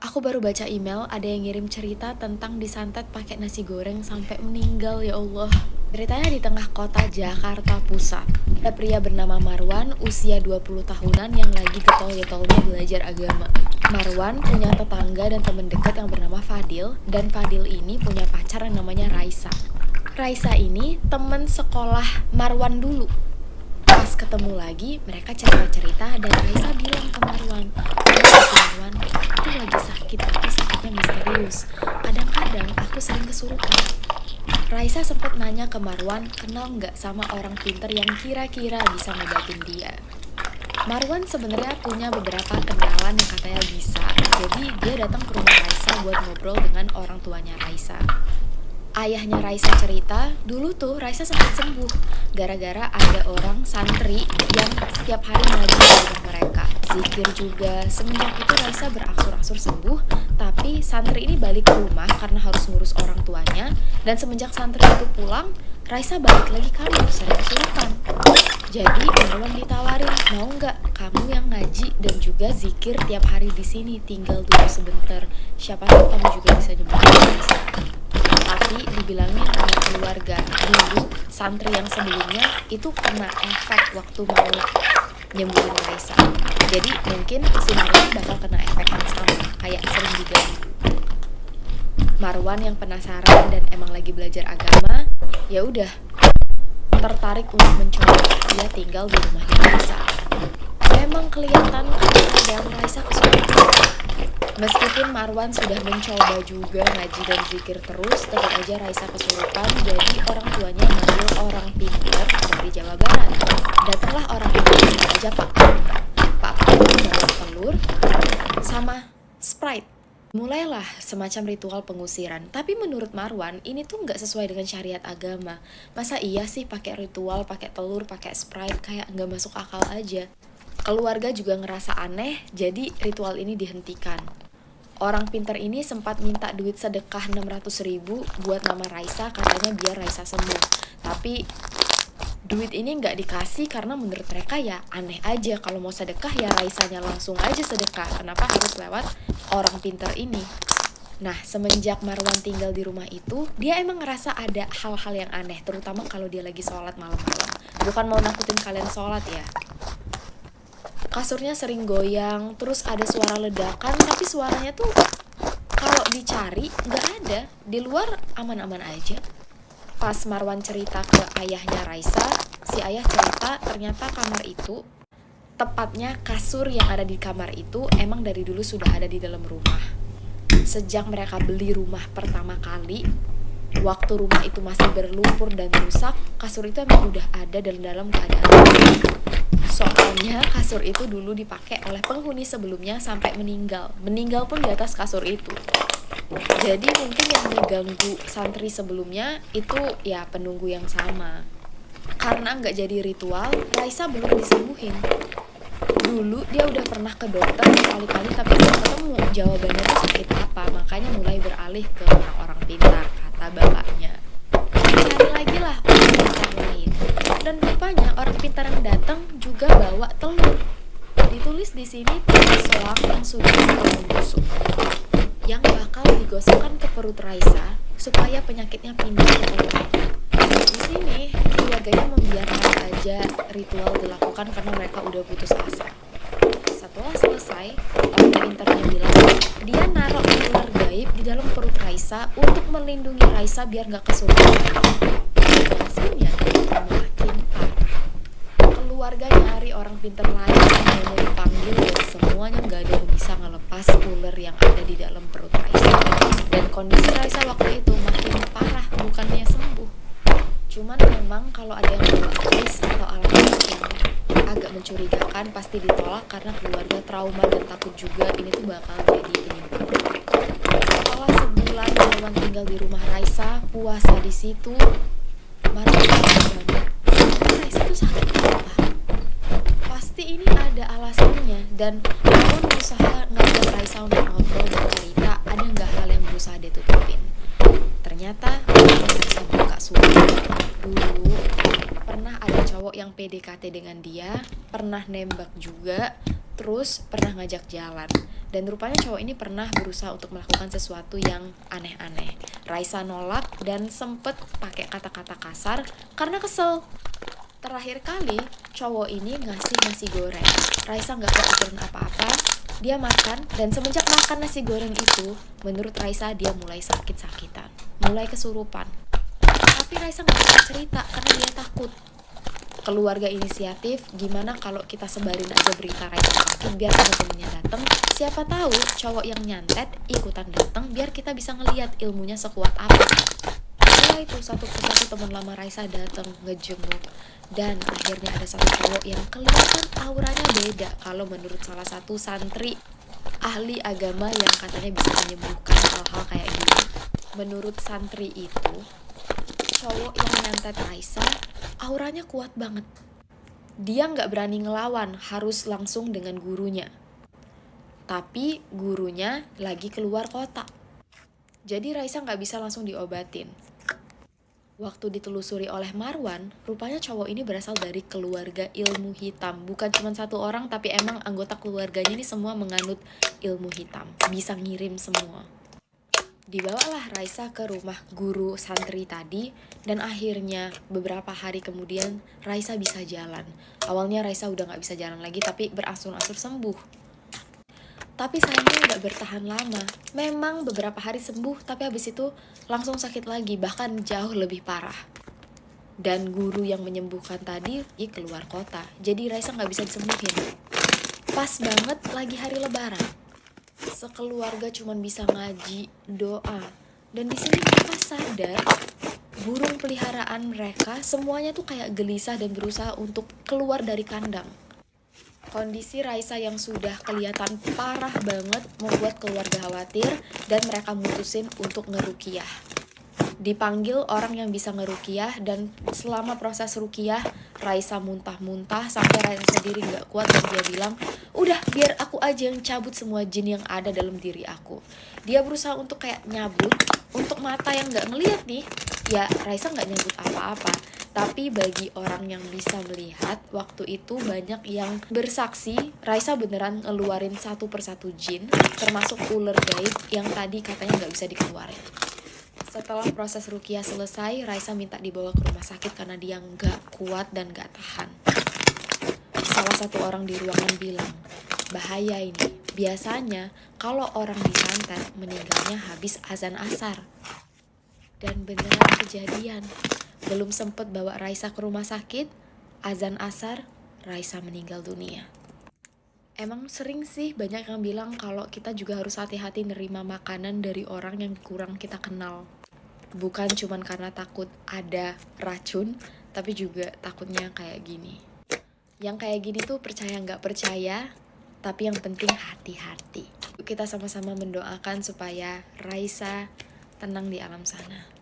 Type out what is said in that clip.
Aku baru baca email ada yang ngirim cerita tentang disantet pakai nasi goreng sampai meninggal, ya Allah. Ceritanya di tengah kota Jakarta Pusat. Ada pria bernama Marwan, usia 20 tahunan yang lagi getol-getolnya belajar agama. Marwan punya tetangga dan teman dekat yang bernama Fadil, dan Fadil ini punya pacar yang namanya Raisa. Raisa ini teman sekolah Marwan dulu. Pas ketemu lagi, mereka cerita-cerita dan Raisa bilang ke Marwan, Marwan itu lagi sakit tapi sakitnya misterius. Kadang-kadang aku sering kesurupan. Raisa sempat nanya ke Marwan, kenal nggak sama orang pinter yang kira-kira bisa ngobatin dia. Marwan sebenarnya punya beberapa kenalan yang katanya bisa, jadi dia datang ke rumah Raisa buat ngobrol dengan orang tuanya Raisa. Ayahnya Raisa cerita, dulu tuh Raisa sempat sembuh gara-gara ada orang santri yang setiap hari ngaji di rumah mereka. Zikir juga. Semenjak itu Raisa berangsur-angsur sembuh, tapi santri ini balik ke rumah karena harus ngurus orang tuanya, dan semenjak santri itu pulang, Raisa balik lagi kamar sering kesurupan. Jadi Marwan ditawarin, mau nggak kamu yang ngaji dan juga zikir tiap hari di sini, tinggal dulu sebentar. Siapa tahu kamu juga bisa nyembuhin Raisa. Tapi dibilangin sama keluarga, dulu santri yang sebelumnya itu kena efek waktu mau nyembuhin Raisa. Jadi mungkin si Marwan bakal kena efek yang sama, kayak sering diganggu. Marwan yang penasaran dan emang lagi belajar agama, ya udah tertarik untuk mencoba. Dia tinggal di rumahnya Raisa. Memang kelihatan kadang Raisa kesulitan. Meskipun Marwan sudah mencoba juga ngaji dan zikir terus, tetap aja Raisa kesurupan. Jadi orang tuanya manggil orang pintar dari Jawa Barat. Datanglah orang pintar, sebut aja Pak bawa telur sama Sprite. Mulailah semacam ritual pengusiran. Tapi menurut Marwan, ini tuh nggak sesuai dengan syariat agama. Masa iya sih pakai ritual, pakai telur, pakai Sprite, kayak nggak masuk akal aja. Keluarga juga ngerasa aneh, jadi ritual ini dihentikan. Orang pintar ini sempat minta duit sedekah 600.000 buat nama Raisa, katanya biar Raisa sembuh. Tapi duit ini nggak dikasih karena menurut mereka ya aneh aja, kalau mau sedekah ya Raisanya langsung aja sedekah, kenapa harus lewat orang pintar ini. Nah, semenjak Marwan tinggal di rumah itu, dia emang ngerasa ada hal-hal yang aneh, terutama kalau dia lagi sholat malam-malam. Bukan mau nakutin kalian sholat ya. Kasurnya sering goyang, terus ada suara ledakan, tapi suaranya tuh kalau dicari nggak ada. Di luar aman-aman aja. Pas Marwan cerita ke ayahnya Raisa, si ayah cerita ternyata kamar itu, tepatnya kasur yang ada di kamar itu emang dari dulu sudah ada di dalam rumah. Sejak mereka beli rumah pertama kali, waktu rumah itu masih berlumpur dan rusak, kasur itu emang udah ada dalam keadaan rusak. Soalnya kasur itu dulu dipakai oleh penghuni sebelumnya sampai meninggal. Meninggal pun di atas kasur itu. Jadi mungkin yang mengganggu santri sebelumnya itu ya penunggu yang sama. Karena nggak jadi ritual, Raisa belum disembuhin. Dulu dia udah pernah ke dokter berkali-kali tapi belum ketemu jawabannya itu sakit apa. Makanya mulai beralih ke orang-orang pintar, kata bapaknya. Cari lagi lah orang pintar lain. Dan rupanya orang pintar yang datang juga bawa telur. Ditulis di sini telur selang yang sudah membusuk, yang bakal digosokkan ke perut Raisa supaya penyakitnya pindah ke telur. Di sini keluarganya membiarkan aja ritual dilakukan karena mereka udah putus asa. Setelah selesai, orang pintarnya bilang dia naruh ular gaib di dalam perut Raisa untuk melindungi Raisa biar gak kesurupan. Hasilnya makin parah. Keluarga nyari orang pintar lain, semuanya dipanggil dan semuanya gak ada yang bisa ngelepas ular yang ada di dalam perut Raisa. Dan kondisi Raisa waktu itu makin parah, bukannya sembuh. Cuman memang kalau ada yang bawa keris atau alat yang agak mencurigakan pasti ditolak karena keluarga trauma dan takut juga ini tuh bakal jadi penyimpangan. Setelah sebulan Marwan tinggal di rumah Raisa, puasa di situ, Marwan banget. Raisa tuh sakit apa? Pasti ini ada alasannya, dan Marwan berusaha ngajak Raisa untuk ngobrol dan cerita ada nggak hal yang berusaha ditutupin. Ternyata Marwan bisa buka suara. Dulu pernah ada cowok yang PDKT dengan dia, pernah nembak juga, terus pernah ngajak jalan. Dan rupanya cowok ini pernah berusaha untuk melakukan sesuatu yang aneh-aneh. Raisa nolak dan sempet pakai kata-kata kasar karena kesel. Terakhir kali cowok ini ngasih nasi goreng. Raisa gak kepikiran apa-apa. Dia makan, dan semenjak makan nasi goreng itu, menurut Raisa dia mulai sakit-sakitan, mulai kesurupan. Tapi Raisa gak bisa cerita karena dia takut. Keluarga inisiatif, gimana kalau kita sebarin aja berita Raisa sakit biar temen-temennya dateng. Siapa tahu cowok yang nyantet ikutan dateng biar kita bisa ngeliat ilmunya sekuat apa. Setelah itu satu persatu teman lama Raisa dateng ngejenguk. Dan akhirnya ada satu cowok yang kelihatan auranya beda kalau menurut salah satu santri ahli agama yang katanya bisa menyembuhkan hal-hal kayak gini. Menurut santri itu, cowok yang nyantet Raisa auranya kuat banget. Dia gak berani ngelawan, harus langsung dengan gurunya. Tapi gurunya lagi keluar kota. Jadi Raisa gak bisa langsung diobatin. Waktu ditelusuri oleh Marwan, rupanya cowok ini berasal dari keluarga ilmu hitam. Bukan cuma satu orang, tapi emang anggota keluarganya ini semua menganut ilmu hitam. Bisa ngirim semua. Dibawalah Raisa ke rumah guru santri tadi, dan akhirnya beberapa hari kemudian Raisa bisa jalan. Awalnya Raisa udah gak bisa jalan lagi, tapi berangsur-angsur sembuh. Tapi sayangnya gak bertahan lama. Memang beberapa hari sembuh, tapi habis itu langsung sakit lagi, bahkan jauh lebih parah. Dan guru yang menyembuhkan tadi keluar kota, jadi Raisa gak bisa disembuhin. Pas banget lagi hari lebaran. Sekeluarga cuma bisa ngaji, doa. Dan di sini mereka sadar, burung peliharaan mereka semuanya tuh kayak gelisah dan berusaha untuk keluar dari kandang. Kondisi Raisa yang sudah kelihatan parah banget membuat keluarga khawatir dan mereka mutusin untuk ngeruqyah. Dipanggil orang yang bisa ngeruqyah, dan selama proses ruqyah Raisa muntah-muntah sampai Raisa sendiri gak kuat dan dia bilang, udah biar aku aja yang cabut semua jin yang ada dalam diri aku. Dia berusaha untuk kayak nyabut, untuk mata yang gak ngeliat nih, ya Raisa gak nyabut apa-apa. Tapi bagi orang yang bisa melihat, waktu itu banyak yang bersaksi Raisa beneran ngeluarin satu persatu jin, termasuk ular gaib yang tadi katanya gak bisa dikeluarin. Setelah proses ruqyah selesai, Raisa minta dibawa ke rumah sakit karena dia gak kuat dan gak tahan. Salah satu orang di ruangan bilang, bahaya ini. Biasanya kalau orang disantet meninggalnya habis azan asar. Dan beneran kejadian. Belum sempet bawa Raisa ke rumah sakit, azan asar, Raisa meninggal dunia. Emang sering sih banyak yang bilang kalau kita juga harus hati-hati nerima makanan dari orang yang kurang kita kenal. Bukan cuma karena takut ada racun, tapi juga takutnya kayak gini. Yang kayak gini tuh percaya nggak percaya, tapi yang penting hati-hati. Kita sama-sama mendoakan supaya Raisa tenang di alam sana.